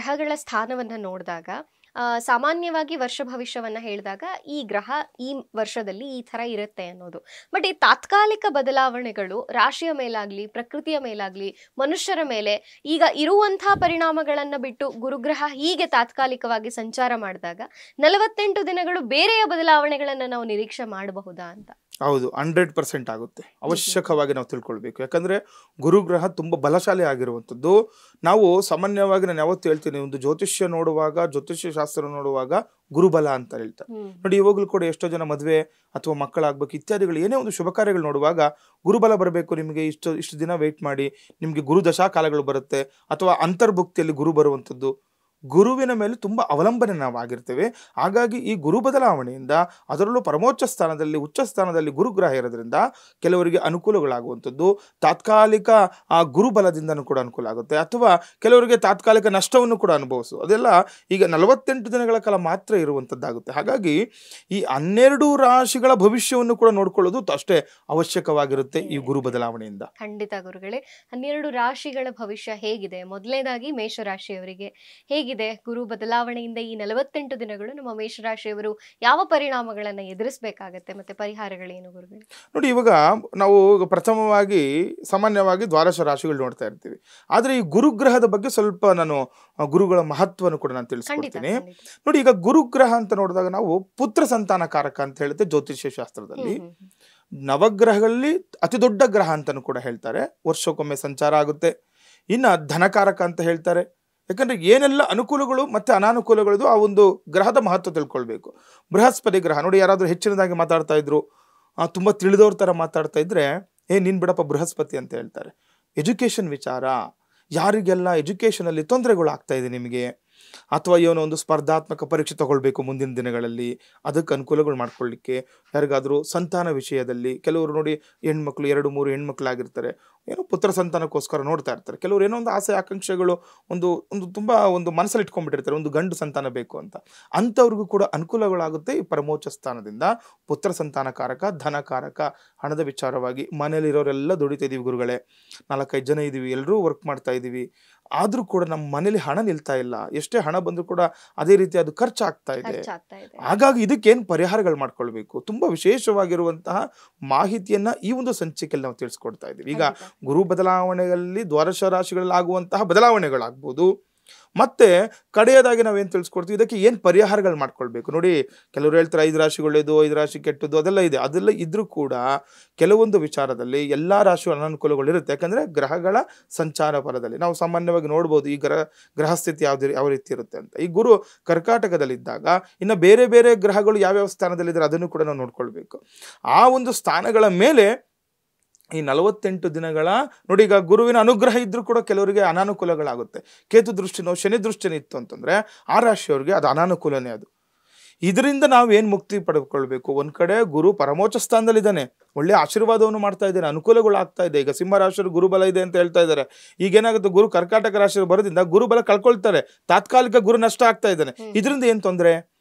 ಗ್ರಹಗಳ ಸ್ಥಾನವನ್ನ ನೋಡಿದಾಗ ಸಾಮಾನ್ಯವಾಗಿ ವರ್ಷ ಭವಿಷ್ಯವನ್ನ ಹೇಳಿದಾಗ ಈ ಗ್ರಹ ಈ ವರ್ಷದಲ್ಲಿ ಈ ತರ ಇರುತ್ತೆ ಅನ್ನೋದು. ಬಟ್ ಈ ತಾತ್ಕಾಲಿಕ ಬದಲಾವಣೆಗಳು ರಾಶಿಯ ಮೇಲಾಗ್ಲಿ, ಪ್ರಕೃತಿಯ ಮೇಲಾಗ್ಲಿ, ಮನುಷ್ಯರ ಮೇಲೆ ಈಗ ಇರುವಂತಹ ಪರಿಣಾಮಗಳನ್ನ ಬಿಟ್ಟು ಗುರುಗ್ರಹ ಹೀಗೆ ತಾತ್ಕಾಲಿಕವಾಗಿ ಸಂಚಾರ ಮಾಡಿದಾಗ 48 ದಿನಗಳು ಬೇರೆಯ ಬದಲಾವಣೆಗಳನ್ನ ನಾವು ನಿರೀಕ್ಷೆ ಮಾಡಬಹುದಾ ಅಂತ? ಹೌದು, 100% ಆಗುತ್ತೆ. ಅವಶ್ಯಕವಾಗಿ ನಾವು ತಿಳ್ಕೊಳ್ಬೇಕು. ಯಾಕಂದ್ರೆ ಗುರುಗ್ರಹ ತುಂಬಾ ಬಲಶಾಲಿ ಆಗಿರುವಂಥದ್ದು. ನಾವು ಸಾಮಾನ್ಯವಾಗಿ ನಾನು ಯಾವತ್ತು ಹೇಳ್ತೀನಿ, ಒಂದು ಜ್ಯೋತಿಷ್ಯ ನೋಡುವಾಗ, ಜ್ಯೋತಿಷ್ಯ ಶಾಸ್ತ್ರ ನೋಡುವಾಗ ಗುರುಬಲ ಅಂತ ಹೇಳ್ತಾರೆ. ನೋಡಿ, ಇವಾಗಲೂ ಕೂಡ ಎಷ್ಟೋ ಜನ ಮದುವೆ ಅಥವಾ ಮಕ್ಕಳಾಗ್ಬೇಕು ಇತ್ಯಾದಿಗಳು ಏನೇ ಒಂದು ಶುಭ ಕಾರ್ಯಗಳು ನೋಡುವಾಗ ಗುರುಬಲ ಬರಬೇಕು, ನಿಮಗೆ ಇಷ್ಟು ದಿನ ವೆಯ್ಟ್ ಮಾಡಿ, ನಿಮಗೆ ಗುರು ದಶಾ ಕಾಲಗಳು ಬರುತ್ತೆ, ಅಥವಾ ಅಂತರ್ಭುಕ್ತಿಯಲ್ಲಿ ಗುರು ಬರುವಂಥದ್ದು. ಗುರುವಿನ ಮೇಲೆ ತುಂಬ ಅವಲಂಬನೆ ನಾವು ಆಗಿರ್ತೇವೆ. ಹಾಗಾಗಿ ಈ ಗುರು ಬದಲಾವಣೆಯಿಂದ, ಅದರಲ್ಲೂ ಪರಮೋಚ್ಚ ಸ್ಥಾನದಲ್ಲಿ, ಉಚ್ಚ ಸ್ಥಾನದಲ್ಲಿ ಗುರುಗ್ರಹ ಇರೋದ್ರಿಂದ ಕೆಲವರಿಗೆ ಅನುಕೂಲಗಳಾಗುವಂಥದ್ದು. ತಾತ್ಕಾಲಿಕ ಆ ಗುರುಬಲದಿಂದನೂ ಕೂಡ ಅನುಕೂಲ ಆಗುತ್ತೆ, ಅಥವಾ ಕೆಲವರಿಗೆ ತಾತ್ಕಾಲಿಕ ನಷ್ಟವನ್ನು ಕೂಡ ಅನುಭವಿಸು. ಅದೆಲ್ಲ ಈಗ 48 ದಿನಗಳ ಕಾಲ ಮಾತ್ರ ಇರುವಂಥದ್ದಾಗುತ್ತೆ. ಹಾಗಾಗಿ ಈ 12 ರಾಶಿಗಳ ಭವಿಷ್ಯವನ್ನು ಕೂಡ ನೋಡ್ಕೊಳ್ಳೋದು ಅಷ್ಟೇ ಅವಶ್ಯಕವಾಗಿರುತ್ತೆ ಈ ಗುರು ಬದಲಾವಣೆಯಿಂದ. ಖಂಡಿತ ಗುರುಗಳೇ. 12 ರಾಶಿಗಳ ಭವಿಷ್ಯ ಹೇಗಿದೆ? ಮೊದಲನೇದಾಗಿ ಮೇಷರಾಶಿಯವರಿಗೆ ಹೇಗಿದೆ ಗುರು ಬದಲಾವಣೆಯಿಂದ ಈ 48 ದಿನಗಳು ನಮ್ಮ ಮೇಷರಾಶಿಯವರು ಯಾವ ಪರಿಣಾಮಗಳನ್ನ ಎದುರಿಸಬೇಕಾಗತ್ತೆ, ಮತ್ತೆ ಪರಿಹಾರಗಳೇನು ಗುರುಗಳು? ನೋಡಿ, ಇವಾಗ ನಾವು ಪ್ರಥಮವಾಗಿ ಸಾಮಾನ್ಯವಾಗಿ ದ್ವಾದಶ ರಾಶಿಗಳು ನೋಡ್ತಾ ಇರ್ತೀವಿ. ಆದ್ರೆ ಈ ಗುರುಗ್ರಹದ ಬಗ್ಗೆ ಸ್ವಲ್ಪ ನಾನು ಗುರುಗಳ ಮಹತ್ವವನ್ನು ಕೂಡ ನಾನು ತಿಳಿಸ್ಕೊಡ್ತೀನಿ. ನೋಡಿ, ಈಗ ಗುರುಗ್ರಹ ಅಂತ ನೋಡಿದಾಗ ನಾವು ಪುತ್ರ ಸಂತಾನ ಕಾರಕ ಅಂತ ಹೇಳುತ್ತೆ ಜ್ಯೋತಿಷ್ಯ ಶಾಸ್ತ್ರದಲ್ಲಿ. ನವಗ್ರಹಗಳಲ್ಲಿ ಅತಿ ದೊಡ್ಡ ಗ್ರಹ ಅಂತಾನು ಕೂಡ ಹೇಳ್ತಾರೆ. ವರ್ಷಕ್ಕೊಮ್ಮೆ ಸಂಚಾರ ಆಗುತ್ತೆ. ಇನ್ನ ಧನಕಾರಕ ಅಂತ ಹೇಳ್ತಾರೆ. ಯಾಕಂದ್ರೆ ಏನೆಲ್ಲ ಅನುಕೂಲಗಳು ಮತ್ತೆ ಅನಾನುಕೂಲಗಳದು ಆ ಒಂದು ಗ್ರಹದ ಮಹತ್ವ ತಿಳ್ಕೊಳ್ಬೇಕು. ಬೃಹಸ್ಪತಿ ಗ್ರಹ ನೋಡಿ, ಯಾರಾದ್ರೂ ಹೆಚ್ಚಿನದಾಗಿ ಮಾತಾಡ್ತಾ ಇದ್ರು, ತುಂಬಾ ತಿಳಿದವ್ರ ತರ ಮಾತಾಡ್ತಾ ಇದ್ರೆ, ನೀನ್ ಬಿಡಪ್ಪ ಬೃಹಸ್ಪತಿ ಅಂತ ಹೇಳ್ತಾರೆ. ಎಜುಕೇಶನ್ ವಿಚಾರ, ಯಾರಿಗೆಲ್ಲ ಎಜುಕೇಶನ್ ಅಲ್ಲಿ ತೊಂದರೆಗಳು ಆಗ್ತಾ ಇದೆ ನಿಮಗೆ, ಅಥವಾ ಏನೋ ಒಂದು ಸ್ಪರ್ಧಾತ್ಮಕ ಪರೀಕ್ಷೆ ತಗೊಳ್ಬೇಕು ಮುಂದಿನ ದಿನಗಳಲ್ಲಿ, ಅದಕ್ಕೆ ಅನುಕೂಲಗಳು ಮಾಡ್ಕೊಳ್ಳಿಕ್ಕೆ, ಯಾರಿಗಾದ್ರೂ ಸಂತಾನ ವಿಷಯದಲ್ಲಿ, ಕೆಲವರು ನೋಡಿ ಹೆಣ್ಮಕ್ಳು 2-3 ಹೆಣ್ಮಕ್ಳಾಗಿರ್ತಾರೆ, ಏನೋ ಪುತ್ರ ಸಂತಾನಕ್ಕೋಸ್ಕರ ನೋಡ್ತಾ ಇರ್ತಾರೆ. ಕೆಲವರು ಏನೋ ಒಂದು ಆಸೆ ಆಕಾಂಕ್ಷೆಗಳು ಒಂದು ತುಂಬಾ ಒಂದು ಮನಸ್ಸಲ್ಲಿ ಇಟ್ಕೊಂಡ್ಬಿಟ್ಟಿರ್ತಾರೆ, ಒಂದು ಗಂಡು ಸಂತಾನ ಬೇಕು ಅಂತ. ಅಂಥವ್ರಿಗೂ ಕೂಡ ಅನುಕೂಲಗಳಾಗುತ್ತೆ ಈ ಪರಮೋಚ್ಚ ಸ್ಥಾನದಿಂದ. ಪುತ್ರ ಸಂತಾನ ಕಾರಕ, ಧನಕಾರಕ, ಹಣದ ವಿಚಾರವಾಗಿ ಮನೇಲಿರೋರೆಲ್ಲ ದುಡಿತಾ ಇದೀವಿ ಗುರುಗಳೇ, 4-5 ಜನ ಇದೀವಿ, ಎಲ್ಲರೂ ವರ್ಕ್ ಮಾಡ್ತಾ ಇದೀವಿ, ಆದ್ರೂ ಕೂಡ ನಮ್ಮ ಮನೇಲಿ ಹಣ ನಿಲ್ತಾ ಇಲ್ಲ, ಎಷ್ಟೇ ಹಣ ಬಂದ್ರೂ ಕೂಡ ಅದೇ ರೀತಿ ಅದು ಖರ್ಚಾಗ್ತಾ ಇದೆ. ಹಾಗಾಗಿ ಇದಕ್ಕೇನು ಪರಿಹಾರಗಳು ಮಾಡ್ಕೊಳ್ಬೇಕು, ತುಂಬಾ ವಿಶೇಷವಾಗಿರುವಂತಹ ಮಾಹಿತಿಯನ್ನ ಈ ಒಂದು ಸಂಚಿಕೆಯಲ್ಲಿ ನಾವು ತಿಳಿಸ್ಕೊಡ್ತಾ ಇದ್ದೀವಿ. ಈಗ ಗುರು ಬದಲಾವಣೆಗಳಲ್ಲಿ ದ್ವಾದಶ ರಾಶಿಗಳಲ್ಲಿ ಆಗುವಂತಹ ಬದಲಾವಣೆಗಳಾಗ್ಬೋದು, ಮತ್ತೆ ಕಡೆಯದಾಗಿ ನಾವೇನು ತಿಳಿಸ್ಕೊಡ್ತೀವಿ, ಇದಕ್ಕೆ ಏನು ಪರಿಹಾರಗಳು ಮಾಡ್ಕೊಳ್ಬೇಕು. ನೋಡಿ, ಕೆಲವರು ಹೇಳ್ತಾರೆ 5 ರಾಶಿ ಒಳ್ಳೇದು, 5 ರಾಶಿ ಕೆಟ್ಟದ್ದು, ಅದೆಲ್ಲ ಇದೆ. ಅದೆಲ್ಲ ಇದ್ರೂ ಕೂಡ ಕೆಲವೊಂದು ವಿಚಾರದಲ್ಲಿ ಎಲ್ಲಾ ರಾಶಿ ಅನಾನುಕೂಲಗಳು ಇರುತ್ತೆ. ಯಾಕಂದ್ರೆ ಗ್ರಹಗಳ ಸಂಚಾರ ಫಲದಲ್ಲಿ ನಾವು ಸಾಮಾನ್ಯವಾಗಿ ನೋಡ್ಬೋದು ಈ ಗ್ರಹ ಸ್ಥಿತಿ ಯಾವ ರೀತಿ ಇರುತ್ತೆ ಅಂತ. ಈ ಗುರು ಕರ್ಕಾಟಕದಲ್ಲಿದ್ದಾಗ ಇನ್ನು ಬೇರೆ ಬೇರೆ ಗ್ರಹಗಳು ಯಾವ್ಯಾವ ಸ್ಥಾನದಲ್ಲಿದ್ದಾರೆ ಅದನ್ನು ಕೂಡ ನಾವು ನೋಡ್ಕೊಳ್ಬೇಕು. ಆ ಒಂದು ಸ್ಥಾನಗಳ ಮೇಲೆ ಈ 48 ದಿನಗಳ ನೋಡಿ, ಈಗ ಗುರುವಿನ ಅನುಗ್ರಹ ಇದ್ರೂ ಕೂಡ ಕೆಲವರಿಗೆ ಅನಾನುಕೂಲಗಳಾಗುತ್ತೆ. ಕೇತು ದೃಷ್ಟಿನೋ ಶನಿ ದೃಷ್ಟಿನೋ ಇತ್ತು ಅಂತಂದ್ರೆ ಆ ರಾಶಿಯವರಿಗೆ ಅದು ಅನಾನುಕೂಲನೇ. ಅದು ಇದರಿಂದ ನಾವು ಏನು ಮುಕ್ತಿ ಪಡೆದುಕೊಳ್ಬೇಕು, ಒಂದ್ ಕಡೆ ಗುರು ಪರಮೋಚ್ಚ ಸ್ಥಾನದಲ್ಲಿದ್ದಾನೆ, ಒಳ್ಳೆ ಆಶೀರ್ವಾದವನ್ನು ಮಾಡ್ತಾ ಇದ್ದಾನೆ, ಅನುಕೂಲಗಳು ಆಗ್ತಾ ಇದೆ. ಈಗ ಸಿಂಹ ರಾಶಿಯವರು ಗುರುಬಲ ಇದೆ ಅಂತ ಹೇಳ್ತಾ ಇದ್ದಾರೆ. ಈಗೇನಾಗುತ್ತೆ, ಗುರು ಕರ್ಕಾಟಕ ರಾಶಿಯವರು ಬರೋದ್ರಿಂದ ಗುರುಬಲ ಕಳ್ಕೊಳ್ತಾರೆ, ತಾತ್ಕಾಲಿಕ ಗುರು ನಷ್ಟ ಆಗ್ತಾ ಇದ್ದಾನೆ. ಇದರಿಂದ ಏನ್ ತೊಂದರೆ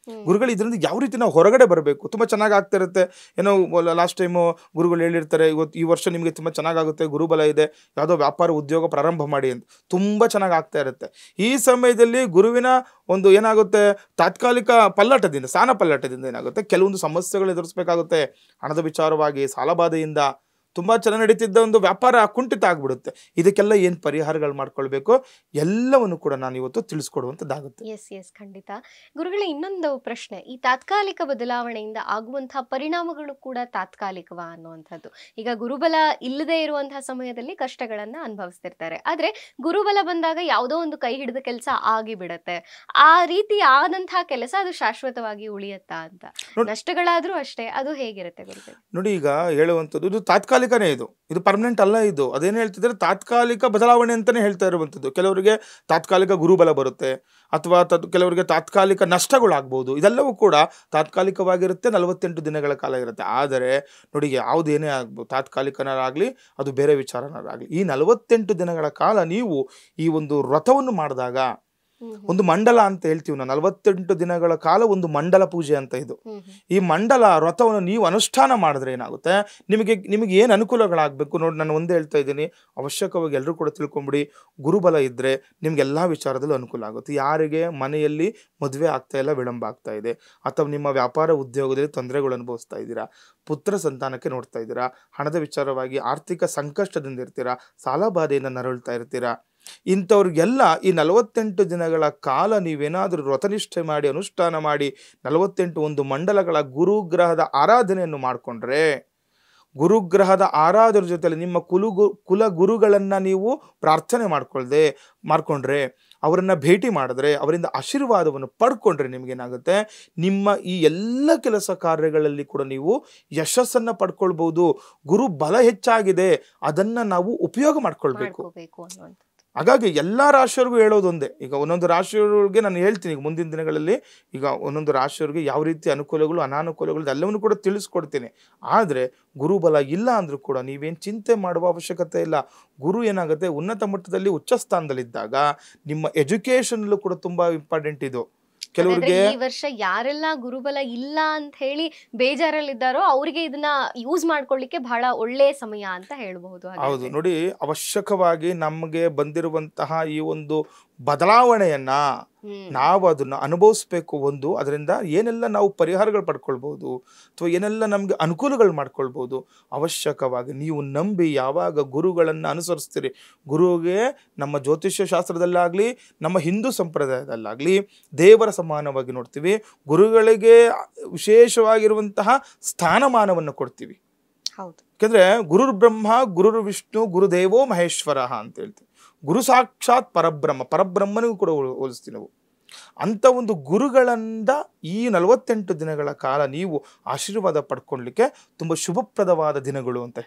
ಗುರುಗಳು? ಇದರಿಂದ ಯಾವ ರೀತಿ ನಾವು ಹೊರಗಡೆ ಬರಬೇಕು? ತುಂಬಾ ಚೆನ್ನಾಗಿ ಆಗ್ತಾ ಇರುತ್ತೆ. ಏನೋ ಲಾಸ್ಟ್ ಟೈಮು ಗುರುಗಳು ಹೇಳಿರ್ತಾರೆ, ಈ ವರ್ಷ ನಿಮಗೆ ತುಂಬಾ ಚೆನ್ನಾಗುತ್ತೆ, ಗುರುಬಲ ಇದೆ, ಯಾವುದೋ ವ್ಯಾಪಾರ ಉದ್ಯೋಗ ಪ್ರಾರಂಭ ಮಾಡಿ ಅಂತ, ತುಂಬಾ ಚೆನ್ನಾಗಿ ಆಗ್ತಾ ಇರುತ್ತೆ. ಈ ಸಮಯದಲ್ಲಿ ಗುರುವಿನ ಒಂದು ಏನಾಗುತ್ತೆ, ತಾತ್ಕಾಲಿಕ ಪಲ್ಲಟದಿಂದ, ಸ್ಥಾನ ಪಲ್ಲಟದಿಂದ ಏನಾಗುತ್ತೆ, ಕೆಲವೊಂದು ಸಮಸ್ಯೆಗಳು ಎದುರಿಸಬೇಕಾಗುತ್ತೆ. ಹಣದ ವಿಚಾರವಾಗಿ, ಸಾಲಬಾಧೆಯಿಂದ ತುಂಬಾ ಚೆನ್ನಾಗಿ ನಡೀತಿದ್ದ ಒಂದು ವ್ಯಾಪಾರ ಕುಂಠಿತ ಆಗ್ಬಿಡುತ್ತೆ. ಇದಕ್ಕೆಲ್ಲ ಏನ್ ಪರಿಹಾರಗಳು ಮಾಡ್ಕೊಳ್ಬೇಕು ಎಲ್ಲವನ್ನು ಕೂಡ ನಾನು ಇವತ್ತು ತಿಳಿಸ್ಕೊಡುವಂತದ್ದಾಗುತ್ತೆ. ಎಸ್ ಖಂಡಿತ ಗುರುಗಳೇ. ಇನ್ನೊಂದು ಪ್ರಶ್ನೆ, ಈ ತಾತ್ಕಾಲಿಕ ಬದಲಾವಣೆಯಿಂದ ಆಗುವಂತಹ ಪರಿಣಾಮಗಳು ಕೂಡ ತಾತ್ಕಾಲಿಕವಾ ಅನ್ನುವಂಥದ್ದು. ಈಗ ಗುರುಬಲ ಇಲ್ಲದೆ ಇರುವಂತಹ ಸಮಯದಲ್ಲಿ ಕಷ್ಟಗಳನ್ನ ಅನುಭವಿಸ್ತಿರ್ತಾರೆ, ಆದ್ರೆ ಗುರುಬಲ ಬಂದಾಗ ಯಾವುದೋ ಒಂದು ಕೈ ಹಿಡಿದ ಕೆಲಸ ಆಗಿ ಬಿಡತ್ತೆ. ಆ ರೀತಿ ಆದಂತಹ ಕೆಲಸ ಅದು ಶಾಶ್ವತವಾಗಿ ಉಳಿಯತ್ತಾ ಅಂತ? ನಷ್ಟಗಳಾದ್ರೂ ಅಷ್ಟೇ, ಅದು ಹೇಗಿರುತ್ತೆ ಗುರುಗಳೇ? ನೋಡಿ, ಈಗ ಹೇಳುವಂಥದ್ದು ಇದು ತಾತ್ಕಾಲಿಕನೇ, ಇದು ಪರ್ಮನೆಂಟ್ ಅಲ್ಲ. ಇದು ಅದೇನು ಹೇಳ್ತಿದ್ರೆ ತಾತ್ಕಾಲಿಕ ಬದಲಾವಣೆ ಅಂತಾನೆ ಹೇಳ್ತಾ ಇರುವಂಥದ್ದು. ಕೆಲವರಿಗೆ ತಾತ್ಕಾಲಿಕ ಗುರುಬಲ ಬರುತ್ತೆ, ಅಥವಾ ಕೆಲವರಿಗೆ ತಾತ್ಕಾಲಿಕ ನಷ್ಟಗಳಾಗ್ಬೋದು. ಇದೆಲ್ಲವೂ ಕೂಡ ತಾತ್ಕಾಲಿಕವಾಗಿರುತ್ತೆ, 48 ದಿನಗಳ ಕಾಲ ಇರುತ್ತೆ. ಆದರೆ ನೋಡಿ, ಯಾವುದೇನೇ ಆಗ್ಬೋದು, ತಾತ್ಕಾಲಿಕನಾಗಲಿ ಅದು ಬೇರೆ ವಿಚಾರನಾಗಲಿ, ಈ 48 ದಿನಗಳ ಕಾಲ ನೀವು ಈ ಒಂದು ವ್ರತವನ್ನು ಮಾಡಿದಾಗ ಒಂದು ಮಂಡಲ ಅಂತ ಹೇಳ್ತೀವಿ ನಾವು, 48 ದಿನಗಳ ಕಾಲ ಒಂದು ಮಂಡಲ ಪೂಜೆ ಅಂತ ಇದು. ಈ ಮಂಡಲ ವ್ರತವನ್ನು ನೀವು ಅನುಷ್ಠಾನ ಮಾಡಿದ್ರೆ ಏನಾಗುತ್ತೆ, ನಿಮಗೆ ಏನು ಅನುಕೂಲಗಳಾಗಬೇಕು ನೋಡಿ. ನಾನು ಒಂದೇ ಹೇಳ್ತಾ ಇದ್ದೀನಿ, ಅವಶ್ಯಕವಾಗಿ ಎಲ್ಲರೂ ಕೂಡ ತಿಳ್ಕೊಂಬಿಡಿ, ಗುರುಬಲ ಇದ್ದರೆ ನಿಮ್ಗೆಲ್ಲ ವಿಚಾರದಲ್ಲೂ ಅನುಕೂಲ ಆಗುತ್ತೆ. ಯಾರಿಗೆ ಮನೆಯಲ್ಲಿ ಮದುವೆ ಆಗ್ತಾ ಇಲ್ಲ, ವಿಳಂಬ ಆಗ್ತಾ ಇದೆ, ಅಥವಾ ನಿಮ್ಮ ವ್ಯಾಪಾರ ಉದ್ಯೋಗದಲ್ಲಿ ತೊಂದರೆಗಳು ಅನುಭವಿಸ್ತಾ ಇದ್ದೀರಾ, ಪುತ್ರ ಸಂತಾನಕ್ಕೆ ನೋಡ್ತಾ ಇದ್ದೀರಾ, ಹಣದ ವಿಚಾರವಾಗಿ ಆರ್ಥಿಕ ಸಂಕಷ್ಟದಿಂದ ಇರ್ತೀರಾ, ಸಾಲ ಬಾಧೆಯಿಂದ ನರಳ್ತಾ ಇರ್ತೀರಾ, ಇಂಥವ್ರಿಗೆಲ್ಲ ಈ 48 ದಿನಗಳ ಕಾಲ ನೀವೇನಾದರೂ ವ್ರತನಿಷ್ಠೆ ಮಾಡಿ ಅನುಷ್ಠಾನ ಮಾಡಿ 48 ಒಂದು ಮಂಡಲಗಳ ಗುರುಗ್ರಹದ ಆರಾಧನೆಯನ್ನು ಮಾಡಿಕೊಂಡ್ರೆ, ಗುರುಗ್ರಹದ ಆರಾಧನೆ ಜೊತೆಯಲ್ಲಿ ನಿಮ್ಮ ಕುಲ ಗುರುಗಳನ್ನು ನೀವು ಪ್ರಾರ್ಥನೆ ಮಾಡ್ಕೊಂಡ್ರೆ, ಅವರನ್ನು ಭೇಟಿ ಮಾಡಿದ್ರೆ, ಅವರಿಂದ ಆಶೀರ್ವಾದವನ್ನು ಪಡ್ಕೊಂಡ್ರೆ ನಿಮಗೇನಾಗುತ್ತೆ, ನಿಮ್ಮ ಈ ಎಲ್ಲ ಕೆಲಸ ಕಾರ್ಯಗಳಲ್ಲಿ ಕೂಡ ನೀವು ಯಶಸ್ಸನ್ನು ಪಡ್ಕೊಳ್ಬೋದು. ಗುರು ಬಲ ಹೆಚ್ಚಾಗಿದೆ, ಅದನ್ನು ನಾವು ಉಪಯೋಗ ಮಾಡ್ಕೊಳ್ಬೇಕು. ಹಾಗಾಗಿ ಎಲ್ಲ ರಾಶಿಯವ್ರಿಗೂ ಹೇಳೋದೊಂದೇ, ಈಗ ಒಂದೊಂದು ರಾಶಿಯವ್ರಿಗೆ ನಾನು ಹೇಳ್ತೀನಿ, ಈಗ ಮುಂದಿನ ದಿನಗಳಲ್ಲಿ ಈಗ ಒಂದೊಂದು ರಾಶಿಯವ್ರಿಗೆ ಯಾವ ರೀತಿ ಅನುಕೂಲಗಳು ಅನಾನುಕೂಲಗಳು ಎಲ್ಲವನ್ನು ಕೂಡ ತಿಳಿಸ್ಕೊಡ್ತೀನಿ. ಆದರೆ ಗುರುಬಲ ಇಲ್ಲ ಅಂದರೂ ಕೂಡ ನೀವೇನು ಚಿಂತೆ ಮಾಡುವ ಅವಶ್ಯಕತೆ ಇಲ್ಲ. ಗುರು ಏನಾಗುತ್ತೆ, ಉನ್ನತ ಮಟ್ಟದಲ್ಲಿ ಉಚ್ಚ ಸ್ಥಾನದಲ್ಲಿದ್ದಾಗ ನಿಮ್ಮ ಎಜುಕೇಷನ್ಲೂ ಕೂಡ ತುಂಬ ಇಂಪಾರ್ಟೆಂಟ್ ಇದು. ಕೆಲವರಿಗೆ ಈ ವರ್ಷ ಯಾರೆಲ್ಲ ಗುರುಬಲ ಇಲ್ಲ ಅಂತ ಹೇಳಿ ಬೇಜಾರಲ್ಲಿದ್ದಾರೋ ಅವರಿಗೆ ಇದನ್ನ ಯೂಸ್ ಮಾಡ್ಕೊಳ್ಳಿಕ್ಕೆ ಬಹಳ ಒಳ್ಳೆಯ ಸಮಯ ಅಂತ ಹೇಳಬಹುದು. ಹೌದು ನೋಡಿ, ಅವಶ್ಯಕವಾಗಿ ನಮಗೆ ಬಂದಿರುವಂತಹ ಈ ಒಂದು ಬದಲಾವಣೆಯನ್ನ ನಾವು ಅದನ್ನ ಅನುಭವಿಸ್ಬೇಕು. ಒಂದು ಅದರಿಂದ ಏನೆಲ್ಲ ನಾವು ಪರಿಹಾರಗಳು ಪಡ್ಕೊಳ್ಬಹುದು ಅಥವಾ ಏನೆಲ್ಲ ನಮ್ಗೆ ಅನುಕೂಲಗಳು ಮಾಡ್ಕೊಳ್ಬಹುದು, ಅವಶ್ಯಕವಾಗಿ ನೀವು ನಂಬಿ ಯಾವಾಗ ಗುರುಗಳನ್ನು ಅನುಸರಿಸ್ತೀರಿ, ಗುರುವಿಗೆ ನಮ್ಮ ಜ್ಯೋತಿಷ್ಯ ಶಾಸ್ತ್ರದಲ್ಲಾಗ್ಲಿ ನಮ್ಮ ಹಿಂದೂ ಸಂಪ್ರದಾಯದಲ್ಲಾಗ್ಲಿ ದೇವರ ಸಮಾನವಾಗಿ ನೋಡ್ತೀವಿ. ಗುರುಗಳಿಗೆ ವಿಶೇಷವಾಗಿರುವಂತಹ ಸ್ಥಾನಮಾನವನ್ನು ಕೊಡ್ತೀವಿ. ಯಾಕಂದ್ರೆ ಗುರುರ್ ಬ್ರಹ್ಮ ಗುರುರ್ ವಿಷ್ಣು ಗುರುದೇವೋ ಮಹೇಶ್ವರ ಅಂತ ಹೇಳ್ತೀವಿ. ಗುರು ಸಾಕ್ಷಾತ್ ಪರಬ್ರಹ್ಮನಿಗೂ ಕೂಡ ಹೋಲಿಸ್ತೀವಿ ನಾವು. ಅಂಥ ಒಂದು ಗುರುಗಳಿಂದ ಈ 48 ದಿನಗಳ ಕಾಲ ನೀವು ಆಶೀರ್ವಾದ ಪಡ್ಕೊಳ್ಲಿಕ್ಕೆ ತುಂಬ ಶುಭಪ್ರದವಾದ ದಿನಗಳು ಅಂತ.